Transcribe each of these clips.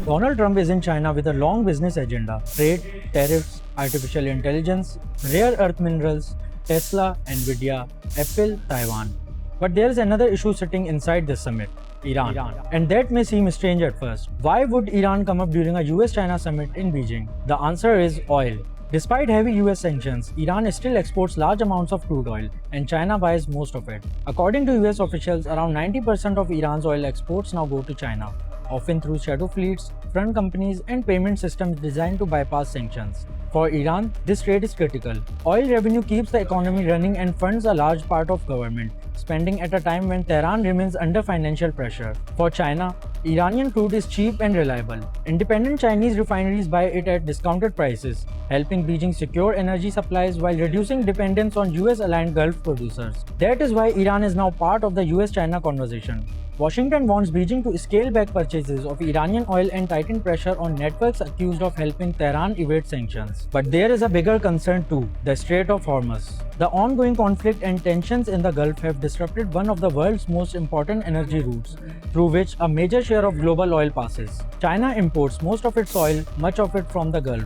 Donald Trump is in China with a long business agenda: trade, tariffs, artificial intelligence, rare earth minerals, Tesla, Nvidia, Apple, Taiwan. But there is another issue sitting inside this summit: Iran. And that may seem strange at first. Why would Iran come up during a US-China summit in Beijing? The answer is oil. Despite heavy US sanctions, Iran still exports large amounts of crude oil, and China buys most of it. According to US officials, around 90% of Iran's oil exports now go to China, often through shadow fleets, front companies, and payment systems designed to bypass sanctions. For Iran, this trade is critical. Oil revenue keeps the economy running and funds a large part of government spending at a time when Tehran remains under financial pressure. For China, Iranian crude is cheap and reliable. Independent Chinese refineries buy it at discounted prices, helping Beijing secure energy supplies while reducing dependence on US-aligned Gulf producers. That is why Iran is now part of the US-China conversation. Washington wants Beijing to scale back purchases of Iranian oil and tighten pressure on networks accused of helping Tehran evade sanctions. But there is a bigger concern too: the Strait of Hormuz. The ongoing conflict and tensions in the Gulf have disrupted one of the world's most important energy routes, through which a major share of global oil passes. China imports most of its oil, much of it from the Gulf.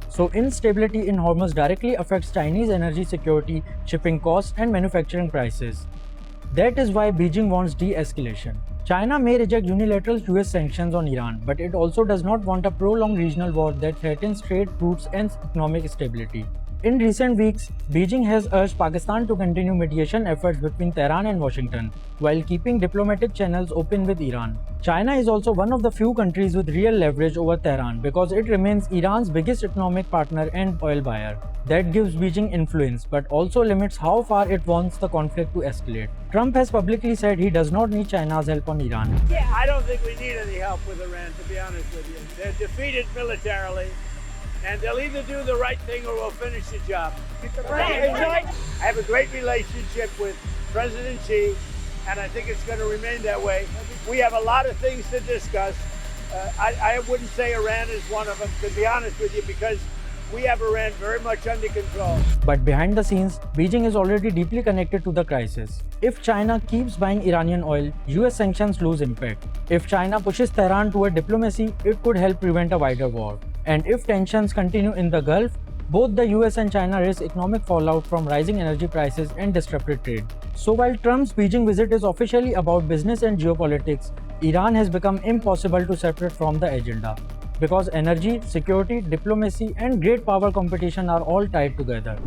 So instability in Hormuz directly affects Chinese energy security, shipping costs, and manufacturing prices. That is why Beijing wants de-escalation. China may reject unilateral US sanctions on Iran, but it also does not want a prolonged regional war that threatens trade routes and economic stability. In recent weeks, Beijing has urged Pakistan to continue mediation efforts between Tehran and Washington, while keeping diplomatic channels open with Iran. China is also one of the few countries with real leverage over Tehran because it remains Iran's biggest economic partner and oil buyer. That gives Beijing influence, but also limits how far it wants the conflict to escalate. Trump has publicly said he does not need China's help on Iran. Yeah, I don't think we need any help with Iran, to be honest with you. They're defeated militarily, and they'll either do the right thing or we'll finish the job. I have a great relationship with President Xi, and I think it's going to remain that way. We have a lot of things to discuss. I wouldn't say Iran is one of them, to be honest with you, because we have Iran very much under control. But behind the scenes, Beijing is already deeply connected to the crisis. If China keeps buying Iranian oil, US sanctions lose impact. If China pushes Tehran toward diplomacy, it could help prevent a wider war. And if tensions continue in the Gulf, both the US and China risk economic fallout from rising energy prices and disrupted trade. So while Trump's Beijing visit is officially about business and geopolitics, Iran has become impossible to separate from the agenda, because energy, security, diplomacy, and great power competition are all tied together.